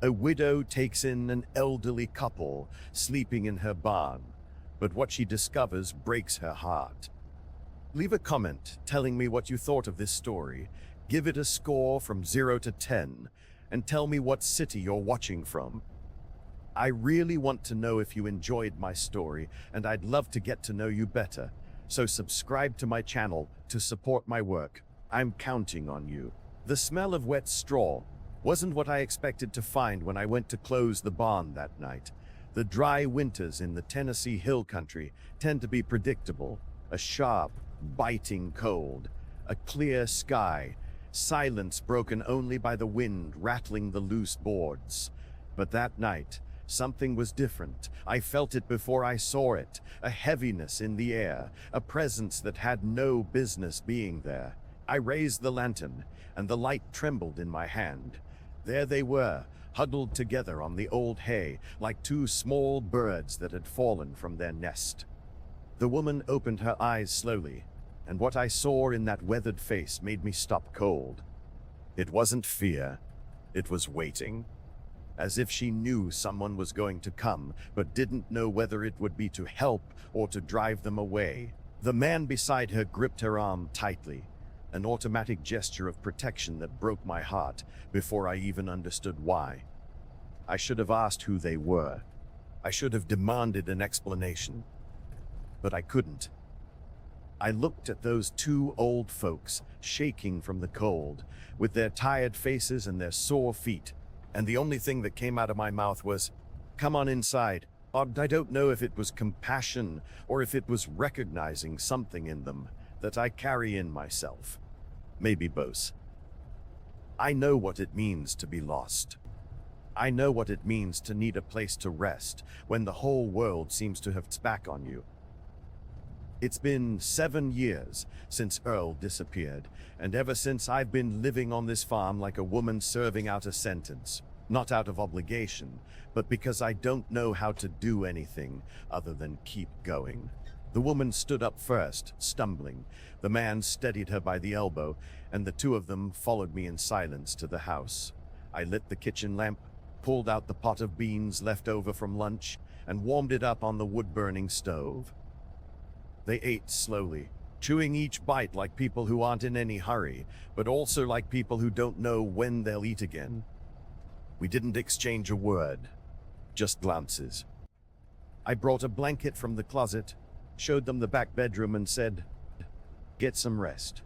A widow takes in an elderly couple sleeping in her barn, but what she discovers breaks her heart. Leave a comment telling me what you thought of this story. Give it a score from 0 to 10, and tell me what city you're watching from. I really want to know if you enjoyed my story, and I'd love to get to know you better. So subscribe to my channel to support my work. I'm counting on you. The smell of wet straw wasn't what I expected to find when I went to close the barn that night. The dry winters in the Tennessee Hill Country tend to be predictable. A sharp, biting cold, a clear sky, silence broken only by the wind rattling the loose boards. But that night, something was different. I felt it before I saw it, a heaviness in the air, a presence that had no business being there. I raised the lantern, and the light trembled in my hand. There they were, huddled together on the old hay, like two small birds that had fallen from their nest. The woman opened her eyes slowly, and what I saw in that weathered face made me stop cold. It wasn't fear, it was waiting. As if she knew someone was going to come, but didn't know whether it would be to help or to drive them away. The man beside her gripped her arm tightly, an automatic gesture of protection that broke my heart before I even understood why. I should have asked who they were. I should have demanded an explanation. But I couldn't. I looked at those two old folks, shaking from the cold, with their tired faces and their sore feet, and the only thing that came out of my mouth was, "Come on inside." I don't know if it was compassion or if it was recognizing something in them that I carry in myself. Maybe both. I know what it means to be lost. I know what it means to need a place to rest when the whole world seems to have its back on you. It's been 7 years since Earl disappeared, and ever since I've been living on this farm like a woman serving out a sentence. Not out of obligation, but because I don't know how to do anything other than keep going. The woman stood up first, stumbling. The man steadied her by the elbow, and the two of them followed me in silence to the house. I lit the kitchen lamp, pulled out the pot of beans left over from lunch, and warmed it up on the wood-burning stove. They ate slowly, chewing each bite like people who aren't in any hurry, but also like people who don't know when they'll eat again. We didn't exchange a word, just glances. I brought a blanket from the closet, showed them the back bedroom, and said, "Get some rest."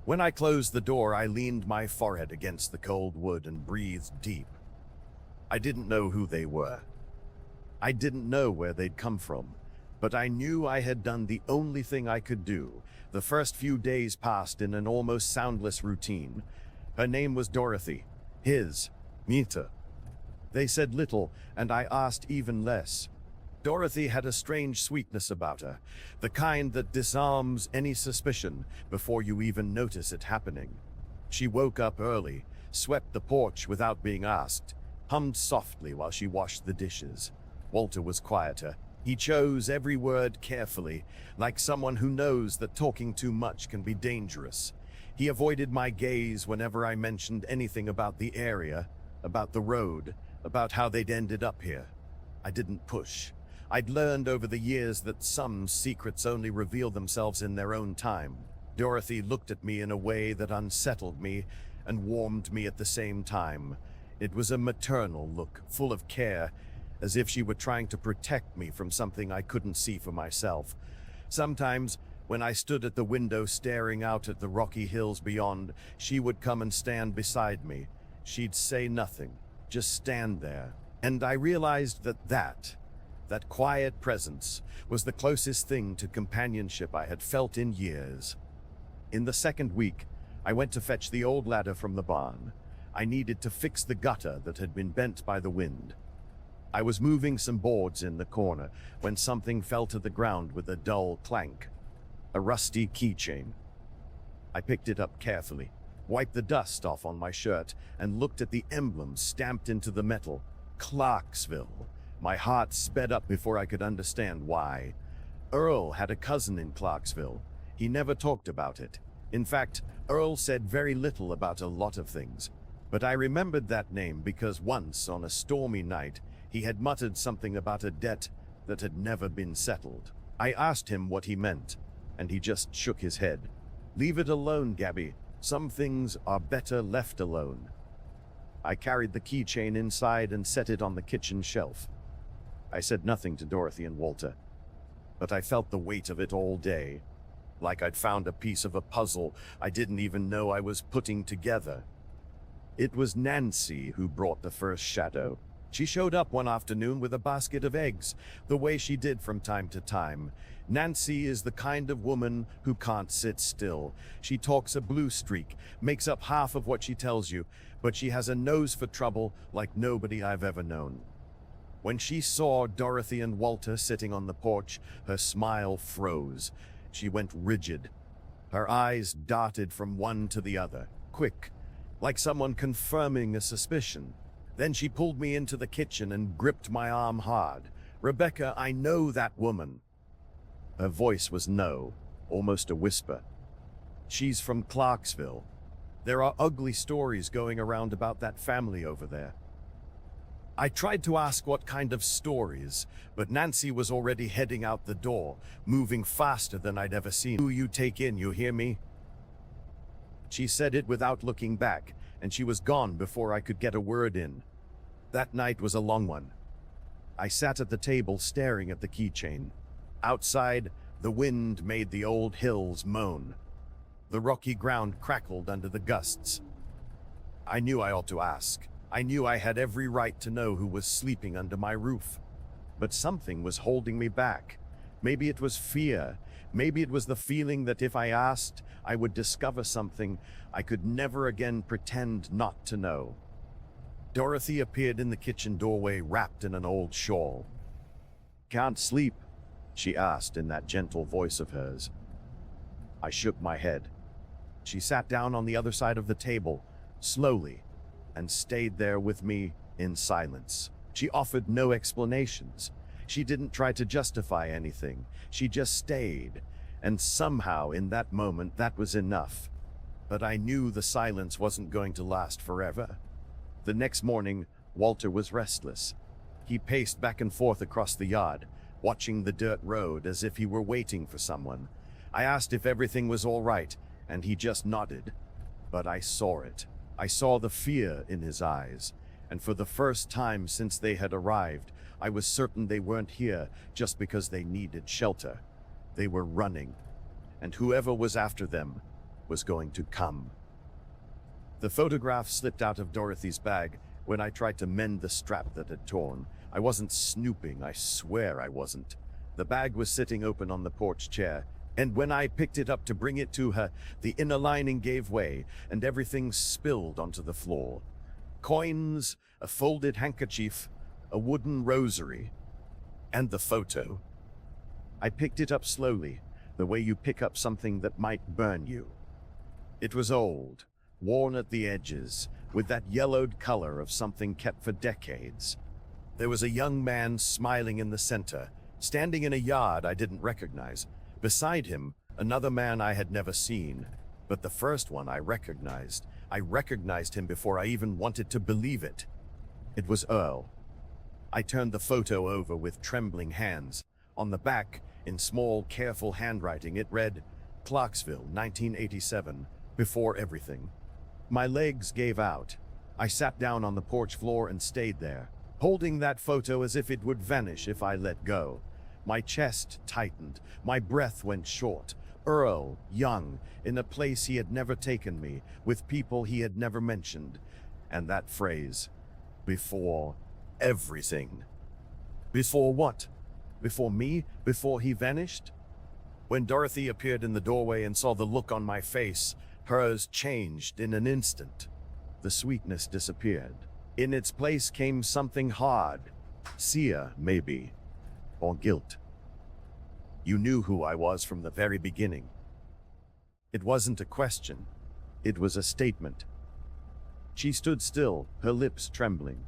When I closed the door, I leaned my forehead against the cold wood and breathed deep. I didn't know who they were. I didn't know where they'd come from, but I knew I had done the only thing I could do. The first few days passed in an almost soundless routine. Her name was Dorothy. His, Mita. They said little, and I asked even less. Dorothy had a strange sweetness about her, the kind that disarms any suspicion before you even notice it happening. She woke up early, swept the porch without being asked, hummed softly while she washed the dishes. Walter was quieter. He chose every word carefully, like someone who knows that talking too much can be dangerous. He avoided my gaze whenever I mentioned anything about the area, about the road, about how they'd ended up here. I didn't push. I'd learned over the years that some secrets only reveal themselves in their own time. Dorothy looked at me in a way that unsettled me and warmed me at the same time. It was a maternal look, full of care, as if she were trying to protect me from something I couldn't see for myself. Sometimes, when I stood at the window staring out at the rocky hills beyond, she would come and stand beside me. She'd say nothing, just stand there. And I realized that quiet presence was the closest thing to companionship I had felt in years. In the second week, I went to fetch the old ladder from the barn. I needed to fix the gutter that had been bent by the wind. I was moving some boards in the corner when something fell to the ground with a dull clank. A rusty keychain. I picked it up carefully, wiped the dust off on my shirt, and looked at the emblem stamped into the metal. Clarksville. My heart sped up before I could understand why. Earl had a cousin in Clarksville. He never talked about it. In fact, Earl said very little about a lot of things. But I remembered that name because once, on a stormy night, he had muttered something about a debt that had never been settled. I asked him what he meant, and he just shook his head. "Leave it alone, Gabby. Some things are better left alone." I carried the keychain inside and set it on the kitchen shelf. I said nothing to Dorothy and Walter, but I felt the weight of it all day, like I'd found a piece of a puzzle I didn't even know I was putting together. It was Nancy who brought the first shadow. She showed up one afternoon with a basket of eggs, the way she did from time to time. Nancy is the kind of woman who can't sit still. She talks a blue streak, makes up half of what she tells you, but she has a nose for trouble like nobody I've ever known. When she saw Dorothy and Walter sitting on the porch, her smile froze. She went rigid. Her eyes darted from one to the other, quick, like someone confirming a suspicion. Then she pulled me into the kitchen and gripped my arm hard. "Rebecca, I know that woman." Her voice was no, almost a whisper. "She's from Clarksville. There are ugly stories going around about that family over there." I tried to ask what kind of stories, but Nancy was already heading out the door, moving faster than I'd ever seen. "Who you take in, you hear me?" She said it without looking back, and she was gone before I could get a word in. That night was a long one. I sat at the table staring at the keychain. Outside, the wind made the old hills moan. The rocky ground crackled under the gusts. I knew I ought to ask. I knew I had every right to know who was sleeping under my roof. But something was holding me back. Maybe it was fear. Maybe it was the feeling that if I asked, I would discover something I could never again pretend not to know. Dorothy appeared in the kitchen doorway wrapped in an old shawl. "Can't sleep?" she asked in that gentle voice of hers. I shook my head. She sat down on the other side of the table, slowly, and stayed there with me in silence. She offered no explanations. She didn't try to justify anything. She just stayed, and somehow in that moment that was enough. But I knew the silence wasn't going to last forever. The next morning, Walter was restless. He paced back and forth across the yard, watching the dirt road as if he were waiting for someone. I asked if everything was all right, and he just nodded. But I saw it. I saw the fear in his eyes, and for the first time since they had arrived, I was certain they weren't here just because they needed shelter. They were running, and whoever was after them was going to come. The photograph slipped out of Dorothy's bag when I tried to mend the strap that had torn. I wasn't snooping, I swear I wasn't. The bag was sitting open on the porch chair, and when I picked it up to bring it to her, the inner lining gave way, and everything spilled onto the floor. Coins, a folded handkerchief, a wooden rosary, and the photo. I picked it up slowly, the way you pick up something that might burn you. It was old, worn at the edges, with that yellowed color of something kept for decades. There was a young man smiling in the center, standing in a yard I didn't recognize. Beside him, another man I had never seen, but the first one I recognized. I recognized him before I even wanted to believe it. It was Earl. I turned the photo over with trembling hands. On the back, in small, careful handwriting, it read, "Clarksville, 1987, before everything." My legs gave out. I sat down on the porch floor and stayed there, holding that photo as if it would vanish if I let go. My chest tightened, my breath went short. Earl, young, in a place he had never taken me, with people he had never mentioned. And that phrase, before everything. Before what? Before me? Before he vanished? When Dorothy appeared in the doorway and saw the look on my face, hers changed in an instant. The sweetness disappeared. In its place came something hard. Fear, maybe. Or guilt. "You knew who I was from the very beginning." It wasn't a question. It was a statement. She stood still, her lips trembling.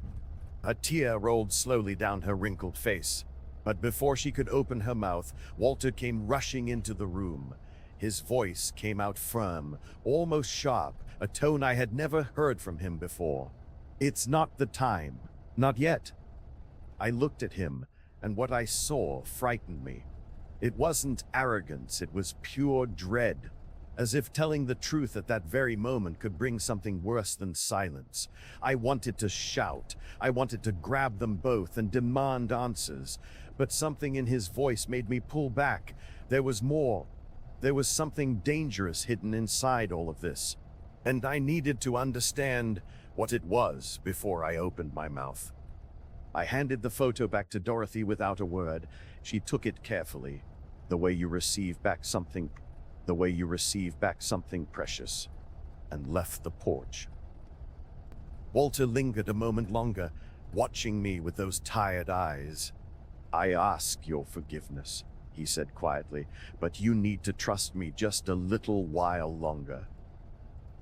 A tear rolled slowly down her wrinkled face. But before she could open her mouth, Walter came rushing into the room. His voice came out firm, almost sharp, a tone I had never heard from him before. "It's not the time. Not yet." I looked at him, and what I saw frightened me. It wasn't arrogance, it was pure dread, as if telling the truth at that very moment could bring something worse than silence. I wanted to shout. I wanted to grab them both and demand answers, but something in his voice made me pull back. There was more. There was something dangerous hidden inside all of this, and I needed to understand what it was before I opened my mouth. I handed the photo back to Dorothy without a word. She took it carefully, the way you receive back something precious, and left the porch. Walter lingered a moment longer, watching me with those tired eyes. "I ask your forgiveness," he said quietly, "but you need to trust me just a little while longer."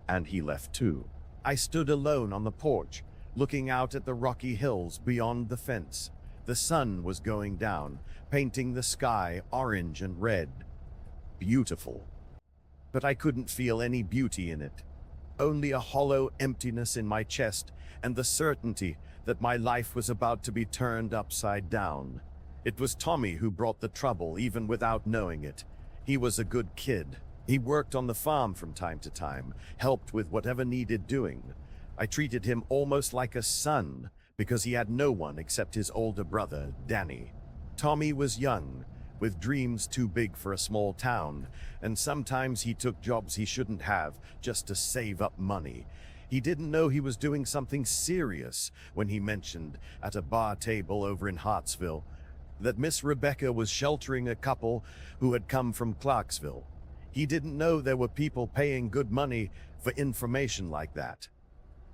And he left too. I stood alone on the porch, looking out at the rocky hills beyond the fence. The sun was going down, painting the sky orange and red. Beautiful. But I couldn't feel any beauty in it. Only a hollow emptiness in my chest and the certainty that my life was about to be turned upside down. It was Tommy who brought the trouble, even without knowing it. He was a good kid. He worked on the farm from time to time, helped with whatever needed doing. I treated him almost like a son because he had no one except his older brother, Danny. Tommy was young, with dreams too big for a small town, and sometimes he took jobs he shouldn't have just to save up money. He didn't know he was doing something serious when he mentioned at a bar table over in Hartsville that Miss Rebecca was sheltering a couple who had come from Clarksville. He didn't know there were people paying good money for information like that.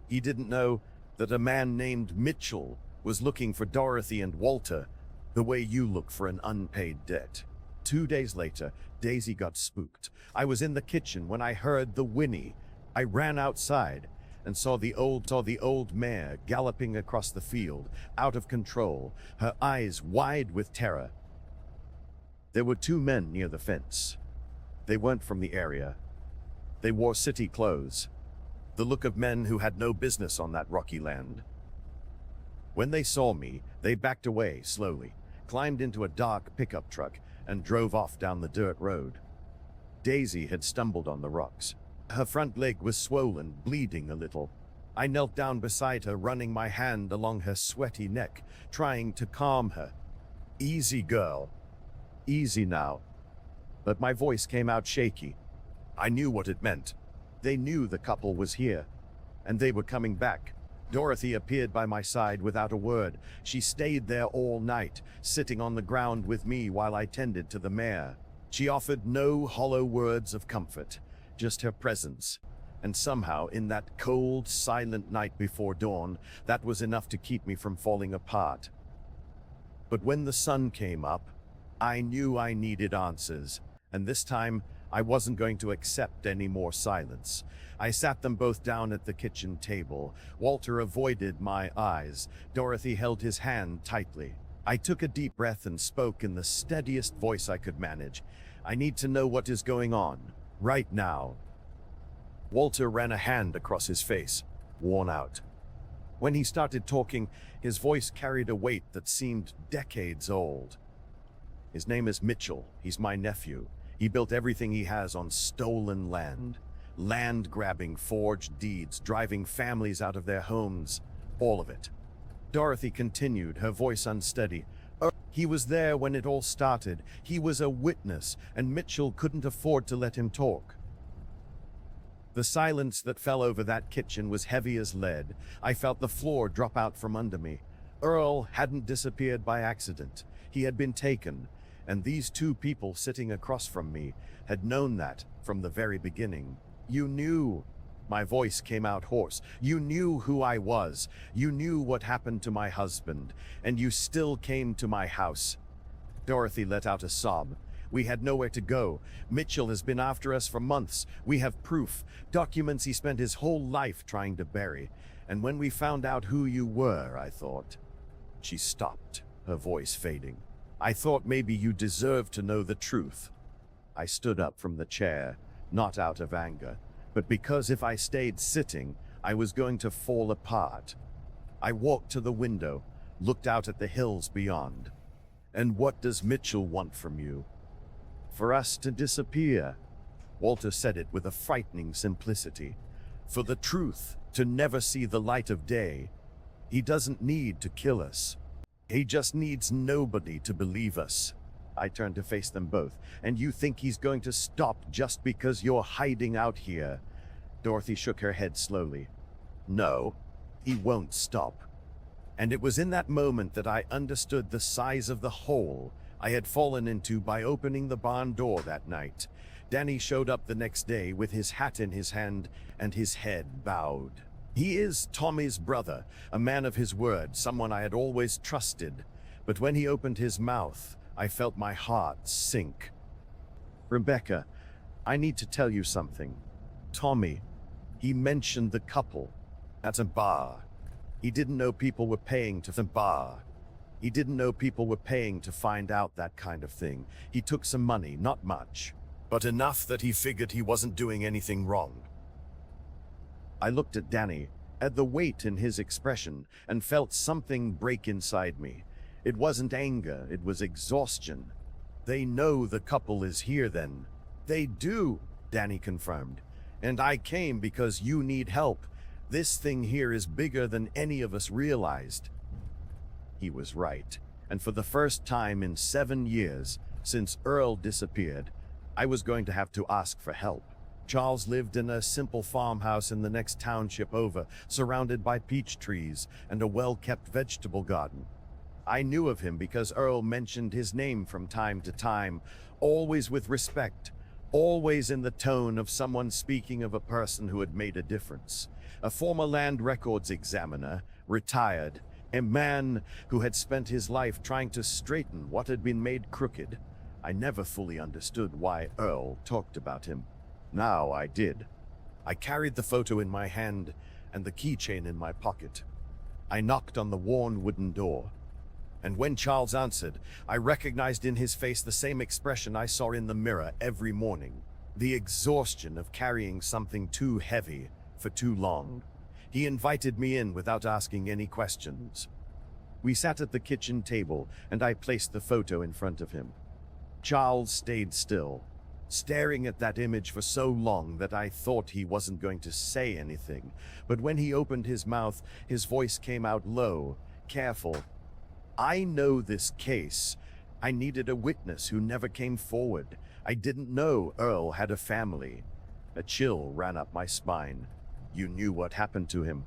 He didn't know that a man named Mitchell was looking for Dorothy and Walter the way you look for an unpaid debt. 2 days later, Daisy got spooked. I was in the kitchen when I heard the whinny. I ran outside and saw the old mare galloping across the field, out of control, her eyes wide with terror. There were 2 men near the fence. They weren't from the area. They wore city clothes, the look of men who had no business on that rocky land. When they saw me, they backed away slowly, climbed into a dark pickup truck, and drove off down the dirt road. Daisy had stumbled on the rocks. Her front leg was swollen, bleeding a little. I knelt down beside her, running my hand along her sweaty neck, trying to calm her. "Easy, girl. Easy now." But my voice came out shaky. I knew what it meant. They knew the couple was here, and they were coming back. Dorothy appeared by my side without a word. She stayed there all night, sitting on the ground with me while I tended to the mare. She offered no hollow words of comfort, just her presence. And somehow, in that cold, silent night before dawn, that was enough to keep me from falling apart. But when the sun came up, I knew I needed answers, and this time I wasn't going to accept any more silence. I sat them both down at the kitchen table. Walter avoided my eyes. Dorothy held his hand tightly. I took a deep breath and spoke in the steadiest voice I could manage. "I need to know what is going on, right now." Walter ran a hand across his face, worn out. When he started talking, his voice carried a weight that seemed decades old. "His name is Mitchell. He's my nephew. He built everything he has on stolen land. Land grabbing, forged deeds, driving families out of their homes. All of it." Dorothy continued, her voice unsteady. "He was there when it all started. He was a witness, and Mitchell couldn't afford to let him talk." The silence that fell over that kitchen was heavy as lead. I felt the floor drop out from under me. Earl hadn't disappeared by accident. He had been taken, and these 2 people sitting across from me had known that from the very beginning. "You knew." My voice came out hoarse. "You knew who I was. You knew what happened to my husband, and you still came to my house." Dorothy let out a sob. "We had nowhere to go. Mitchell has been after us for months. We have proof, documents he spent his whole life trying to bury. And when we found out who you were, I thought..." She stopped, her voice fading. "I thought maybe you deserved to know the truth." I stood up from the chair, not out of anger, but because if I stayed sitting, I was going to fall apart. I walked to the window, looked out at the hills beyond. And what does Mitchell want from you? For us to disappear. Walter said it with a frightening simplicity. For the truth to never see the light of day. He doesn't need to kill us. He just needs nobody to believe us. I turned to face them both. And you think he's going to stop just because you're hiding out here? Dorothy shook her head slowly. No, he won't stop. And it was in that moment that I understood the size of the hole I had fallen into by opening the barn door that night. Danny showed up the next day with his hat in his hand and his head bowed. He is Tommy's brother, a man of his word, someone I had always trusted. But when he opened his mouth, I felt my heart sink. Rebecca, I need to tell you something. Tommy, he mentioned the couple at a bar. He didn't know people were paying to the bar. He didn't know people were paying to find out that kind of thing. He took some money, not much, but enough that he figured he wasn't doing anything wrong. I looked at Danny, at the weight in his expression, and felt something break inside me. It wasn't anger, it was exhaustion. They know the couple is here then. They do, Danny confirmed. And I came because you need help. This thing here is bigger than any of us realized. He was right. And for the first time in 7 years, since Earl disappeared, I was going to have to ask for help. Charles lived in a simple farmhouse in the next township over, surrounded by peach trees and a well-kept vegetable garden. I knew of him because Earl mentioned his name from time to time, always with respect, always in the tone of someone speaking of a person who had made a difference. A former land records examiner, retired, a man who had spent his life trying to straighten what had been made crooked. I never fully understood why Earl talked about him. Now I did. I carried the photo in my hand and the keychain in my pocket. I knocked on the worn wooden door. And when Charles answered, I recognized in his face the same expression I saw in the mirror every morning. The exhaustion of carrying something too heavy for too long. He invited me in without asking any questions. We sat at the kitchen table, and I placed the photo in front of him. Charles stayed still, staring at that image for so long that I thought he wasn't going to say anything. But when he opened his mouth, his voice came out low, careful. I know this case. I needed a witness who never came forward. I didn't know Earl had a family. A chill ran up my spine. You knew what happened to him?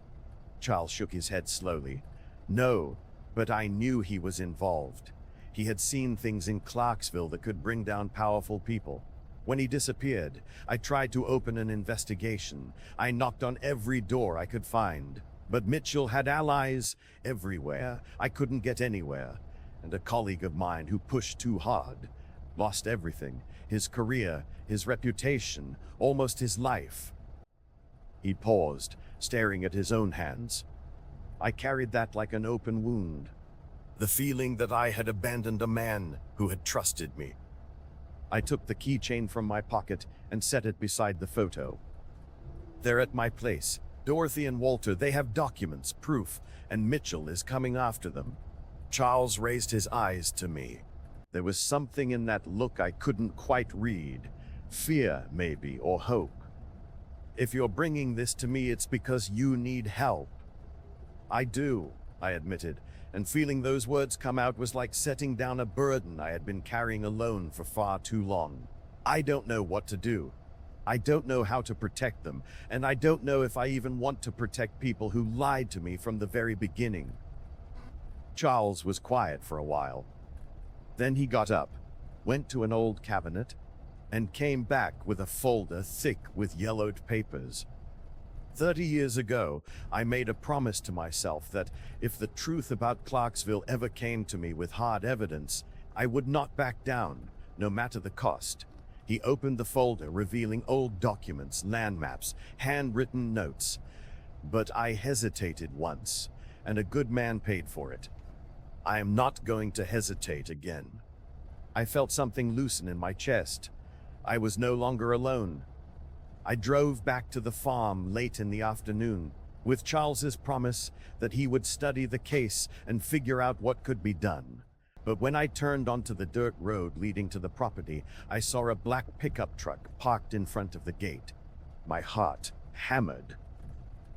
Charles shook his head slowly. No, but I knew he was involved. He had seen things in Clarksville that could bring down powerful people. When he disappeared, I tried to open an investigation. I knocked on every door I could find. But Mitchell had allies everywhere. I couldn't get anywhere. And a colleague of mine who pushed too hard lost everything. His career, his reputation, almost his life. He paused, staring at his own hands. I carried that like an open wound. The feeling that I had abandoned a man who had trusted me. I took the keychain from my pocket and set it beside the photo. They're at my place. Dorothy and Walter, they have documents, proof, and Mitchell is coming after them. Charles raised his eyes to me. There was something in that look I couldn't quite read. Fear, maybe, or hope. If you're bringing this to me, it's because you need help. I do, I admitted, and feeling those words come out was like setting down a burden I had been carrying alone for far too long. I don't know what to do. I don't know how to protect them, and I don't know if I even want to protect people who lied to me from the very beginning. Charles was quiet for a while. Then he got up, went to an old cabinet, and came back with a folder thick with yellowed papers. 30 years ago, I made a promise to myself that if the truth about Clarksville ever came to me with hard evidence, I would not back down, no matter the cost. He opened the folder, revealing old documents, land maps, handwritten notes. But I hesitated once, and a good man paid for it. I am not going to hesitate again. I felt something loosen in my chest. I was no longer alone. I drove back to the farm late in the afternoon, with Charles's promise that he would study the case and figure out what could be done. But when I turned onto the dirt road leading to the property, I saw a black pickup truck parked in front of the gate. My heart hammered.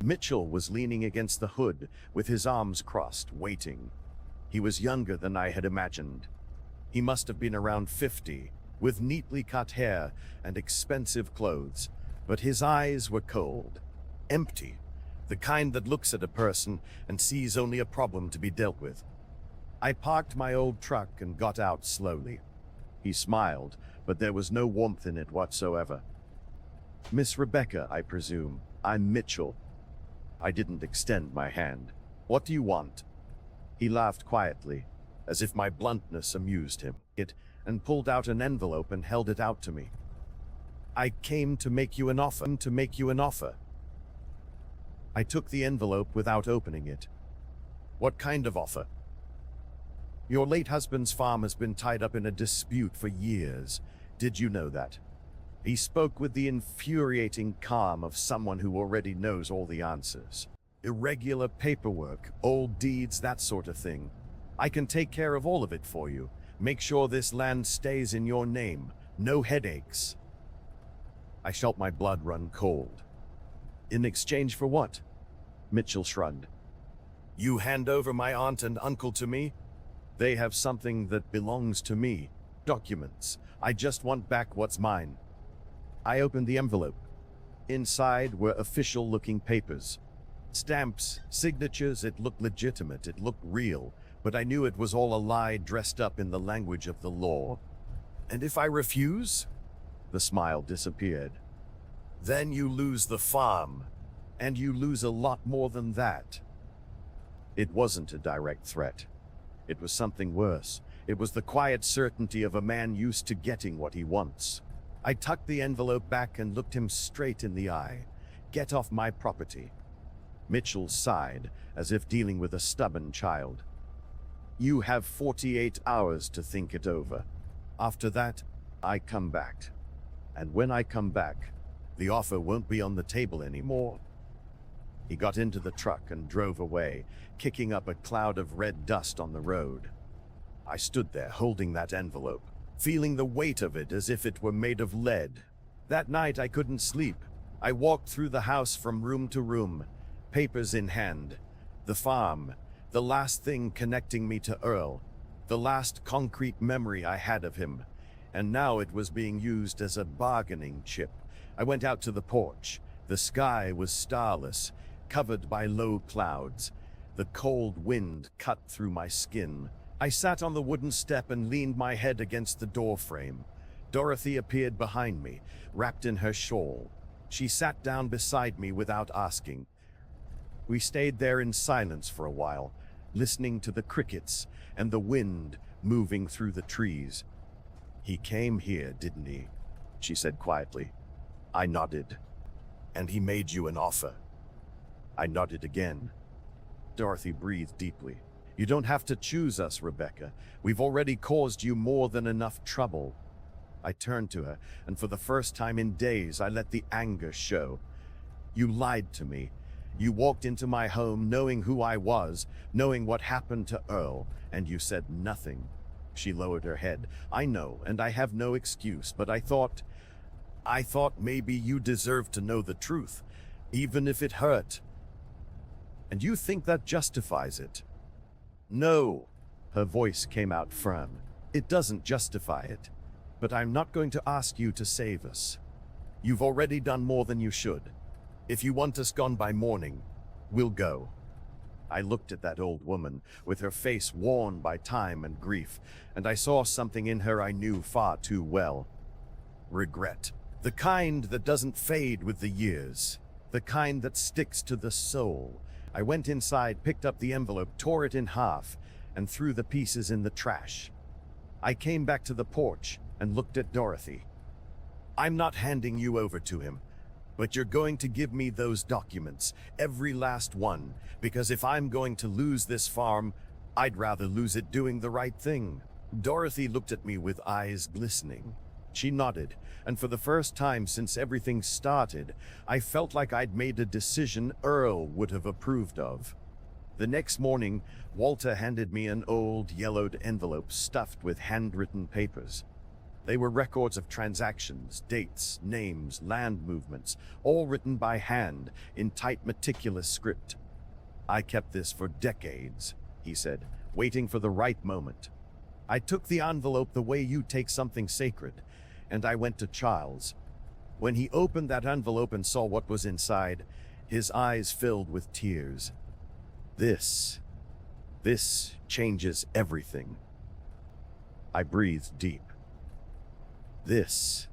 Mitchell was leaning against the hood with his arms crossed, waiting. He was younger than I had imagined. He must have been around 50, with neatly cut hair and expensive clothes, but his eyes were cold, empty, the kind that looks at a person and sees only a problem to be dealt with. I parked my old truck and got out slowly. He smiled, but there was no warmth in it whatsoever. "Miss Rebecca, I presume. I'm Mitchell." I didn't extend my hand. "What do you want?" He laughed quietly, as if my bluntness amused him, and pulled out an envelope and held it out to me. "I came to make you an offer." I took the envelope without opening it. "What kind of offer?" "Your late husband's farm has been tied up in a dispute for years. Did you know that?" He spoke with the infuriating calm of someone who already knows all the answers. "Irregular paperwork, old deeds, that sort of thing. I can take care of all of it for you. Make sure this land stays in your name. No headaches." I felt my blood run cold. "In exchange for what?" Mitchell shrugged. "You hand over my aunt and uncle to me? They have something that belongs to me. Documents. I just want back what's mine." I opened the envelope. Inside were official-looking papers. Stamps, signatures. It looked legitimate, it looked real, but I knew it was all a lie dressed up in the language of the law. "And if I refuse?" The smile disappeared. "Then you lose the farm, and you lose a lot more than that." It wasn't a direct threat. It was something worse. It was the quiet certainty of a man used to getting what he wants. I tucked the envelope back and looked him straight in the eye. "Get off my property." Mitchell sighed, as if dealing with a stubborn child. "You have 48 hours to think it over. After that, I come back. And when I come back, the offer won't be on the table anymore." He got into the truck and drove away, kicking up a cloud of red dust on the road. I stood there holding that envelope, feeling the weight of it as if it were made of lead. That night I couldn't sleep. I walked through the house from room to room, papers in hand. The farm, the last thing connecting me to Earl, the last concrete memory I had of him. And now it was being used as a bargaining chip. I went out to the porch. The sky was starless, covered by low clouds. The cold wind cut through my skin. I sat on the wooden step and leaned my head against the door frame. Dorothy appeared behind me, wrapped in her shawl. She sat down beside me without asking. We stayed there in silence for a while, listening to the crickets and the wind moving through the trees. "He came here, didn't he?" she said quietly. I nodded. "And he made you an offer?" I nodded again. Dorothy breathed deeply. "You don't have to choose us, Rebecca. We've already caused you more than enough trouble." I turned to her, and for the first time in days, I let the anger show. "You lied to me. You walked into my home knowing who I was, knowing what happened to Earl, and you said nothing." She lowered her head. "I know, and I have no excuse, but I thought maybe you deserved to know the truth, even if it hurt. And you think that justifies it?" "No." Her voice came out firm. "It doesn't justify it. But I'm not going to ask you to save us. You've already done more than you should. If you want us gone by morning, we'll go." I looked at that old woman, with her face worn by time and grief, and I saw something in her I knew far too well. Regret. The kind that doesn't fade with the years. The kind that sticks to the soul. I went inside, picked up the envelope, tore it in half, and threw the pieces in the trash. I came back to the porch and looked at Dorothy. "I'm not handing you over to him, but you're going to give me those documents, every last one, because if I'm going to lose this farm, I'd rather lose it doing the right thing." Dorothy looked at me with eyes glistening. She nodded, and for the first time since everything started, I felt like I'd made a decision Earl would have approved of. The next morning, Walter handed me an old, yellowed envelope stuffed with handwritten papers. They were records of transactions, dates, names, land movements, all written by hand in tight, meticulous script. "I kept this for decades," he said, waiting for the right moment. "I took the envelope the way you take something sacred, and I went to Charles. When he opened that envelope and saw what was inside, his eyes filled with tears. This changes everything." I breathed deep. This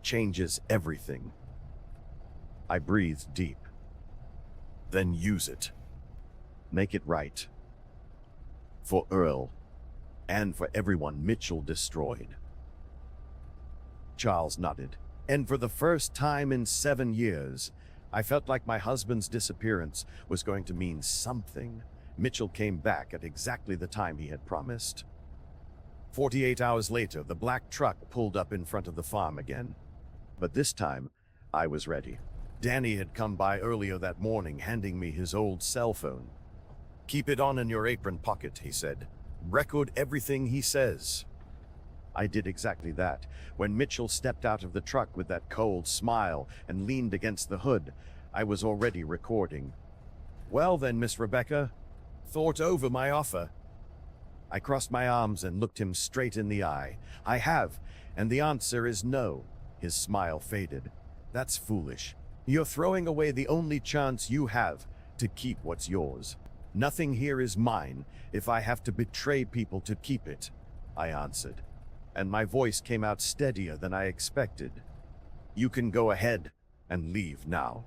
changes everything. I breathed deep. "Then use it. Make it right. For Earl, and for everyone Mitchell destroyed." Charles nodded, and for the first time in 7 years, I felt like my husband's disappearance was going to mean something. Mitchell came back at exactly the time he had promised. 48 hours later, the black truck pulled up in front of the farm again. But this time, I was ready. Danny had come by earlier that morning, handing me his old cell phone. "Keep it on in your apron pocket," he said. "Record everything he says." I did exactly that. When Mitchell stepped out of the truck with that cold smile and leaned against the hood, I was already recording. "Well then, Miss Rebecca, thought over my offer." I crossed my arms and looked him straight in the eye. "I have, and the answer is no." His smile faded. "That's foolish. You're throwing away the only chance you have to keep what's yours. Nothing here is mine if I have to betray people to keep it," I answered, and my voice came out steadier than I expected. "You can go ahead and leave now."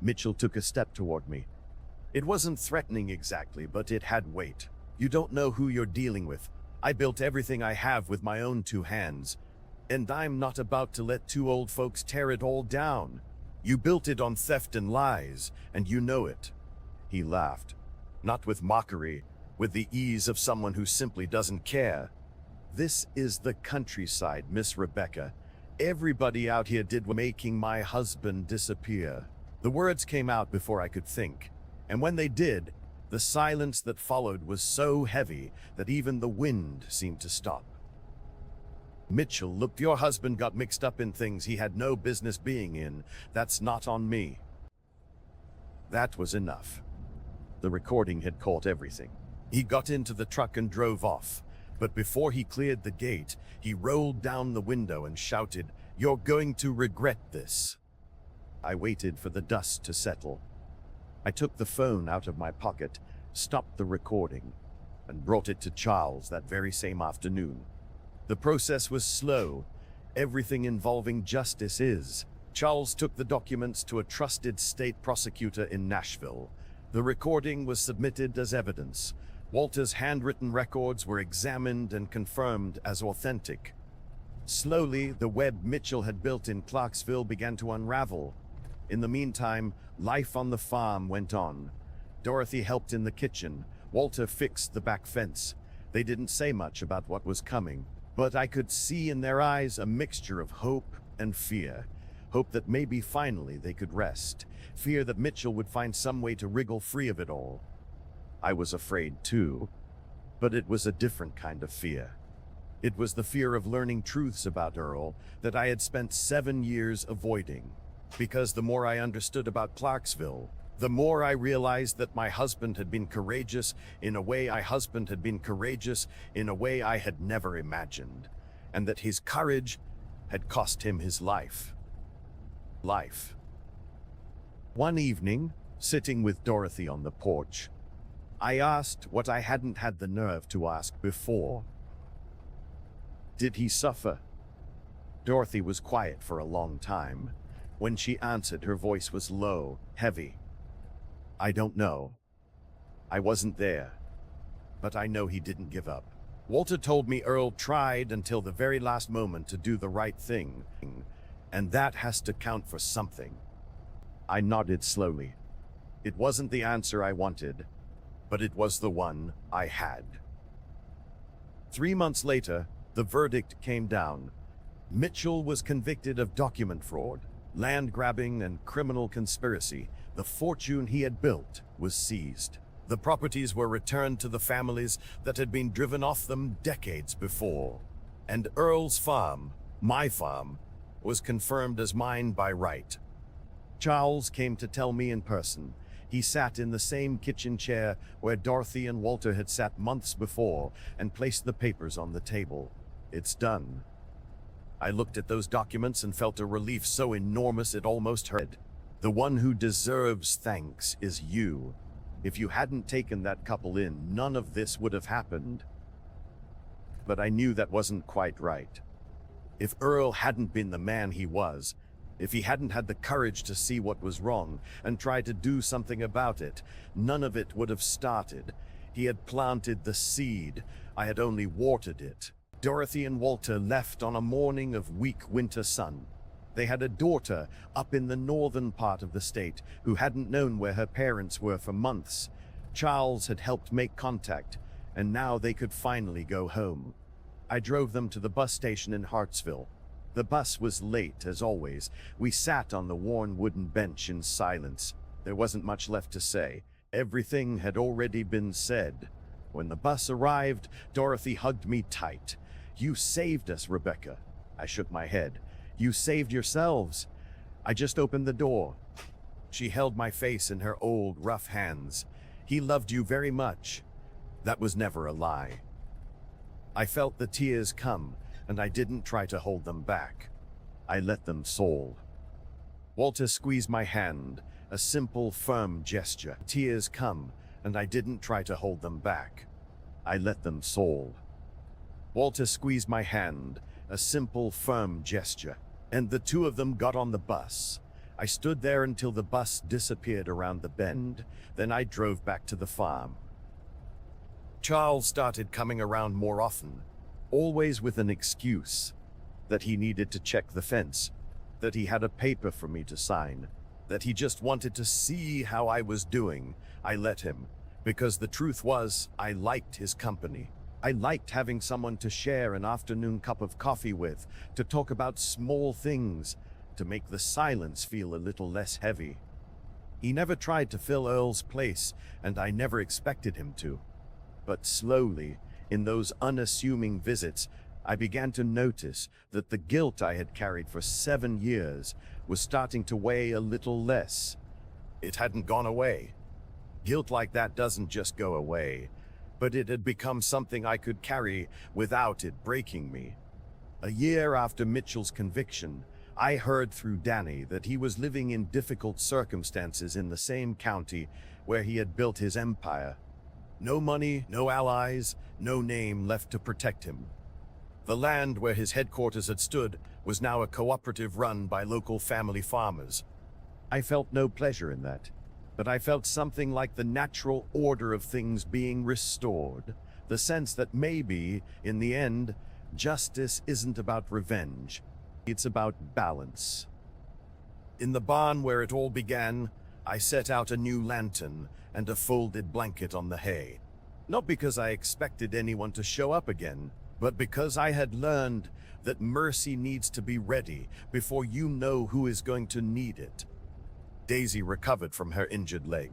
Mitchell took a step toward me. It wasn't threatening exactly, but it had weight. "You don't know who you're dealing with. I built everything I have with my own 2 hands, and I'm not about to let 2 old folks tear it all down. You built it on theft and lies, and you know it." He laughed, not with mockery, with the ease of someone who simply doesn't care. "This is the countryside, Miss Rebecca. Everybody out here did making my husband disappear." The words came out before I could think, and when they did, the silence that followed was so heavy that even the wind seemed to stop. "Mitchell, look, your husband got mixed up in things he had no business being in. That's not on me." That was enough. The recording had caught everything. He got into the truck and drove off, but before he cleared the gate, he rolled down the window and shouted, "You're going to regret this." I waited for the dust to settle. I took the phone out of my pocket, stopped the recording, and brought it to Charles that very same afternoon. The process was slow. Everything involving justice is. Charles took the documents to a trusted state prosecutor in Nashville. The recording was submitted as evidence. Walter's handwritten records were examined and confirmed as authentic. Slowly, the web Mitchell had built in Clarksville began to unravel. In the meantime, life on the farm went on. Dorothy helped in the kitchen. Walter fixed the back fence. They didn't say much about what was coming, but I could see in their eyes a mixture of hope and fear. Hope that maybe finally they could rest. Fear that Mitchell would find some way to wriggle free of it all. I was afraid too, but it was a different kind of fear. It was the fear of learning truths about Earl that I had spent 7 years avoiding. Because the more I understood about Clarksville, the more I realized that my husband had been courageous in a way I had never imagined, and that his courage had cost him his life. One evening, sitting with Dorothy on the porch, I asked what I hadn't had the nerve to ask before. "Did he suffer?" Dorothy was quiet for a long time. When she answered, her voice was low, heavy. "I don't know. I wasn't there. But I know he didn't give up. Walter told me Earl tried until the very last moment to do the right thing, and that has to count for something." I nodded slowly. It wasn't the answer I wanted, but it was the one I had. 3 months later, The verdict came down. Mitchell was convicted of document fraud, land grabbing, and criminal conspiracy. The fortune he had built was seized. The properties were returned to the families that had been driven off them decades before. And Earl's farm, my farm, was confirmed as mine by right. Charles came to tell me in person. He sat in the same kitchen chair where Dorothy and Walter had sat months before and placed the papers on the table. It's done. I looked at those documents and felt a relief so enormous it almost hurt. The one who deserves thanks is you. If you hadn't taken that couple in, none of this would have happened. But I knew that wasn't quite right. If Earl hadn't been the man he was, if he hadn't had the courage to see what was wrong and try to do something about it, none of it would have started. He had planted the seed. I had only watered it. Dorothy and Walter left on a morning of weak winter sun. They had a daughter up in the northern part of the state who hadn't known where her parents were for months. Charles had helped make contact, and now they could finally go home. I drove them to the bus station in Hartsville. The bus was late, as always. We sat on the worn wooden bench in silence. There wasn't much left to say. Everything had already been said. When the bus arrived, Dorothy hugged me tight. "You saved us, Rebecca." I shook my head. "You saved yourselves. I just opened the door." She held my face in her old, rough hands. "He loved you very much." That was never a lie. I felt the tears come, and I didn't try to hold them back. I let them soul. Walter squeezed my hand, a simple, firm gesture. Tears come, and I didn't try to hold them back. I let them soul. Walter squeezed my hand, a simple, firm gesture, and the two of them got on the bus. I stood there until the bus disappeared around the bend, then I drove back to the farm. Charles started coming around more often, always with an excuse, that he needed to check the fence, that he had a paper for me to sign, that he just wanted to see how I was doing. I let him, because the truth was, I liked his company. I liked having someone to share an afternoon cup of coffee with, to talk about small things, to make the silence feel a little less heavy. He never tried to fill Earl's place, and I never expected him to. But slowly, in those unassuming visits, I began to notice that the guilt I had carried for 7 years was starting to weigh a little less. It hadn't gone away. Guilt like that doesn't just go away, but it had become something I could carry without it breaking me. A year after Mitchell's conviction, I heard through Danny that he was living in difficult circumstances in the same county where he had built his empire. No money, no allies, no name left to protect him. The land where his headquarters had stood was now a cooperative run by local family farmers. I felt no pleasure in that, but I felt something like the natural order of things being restored, the sense that maybe, in the end, justice isn't about revenge, it's about balance. In the barn where it all began, I set out a new lantern and a folded blanket on the hay. Not because I expected anyone to show up again, but because I had learned that mercy needs to be ready before you know who is going to need it. Daisy recovered from her injured leg.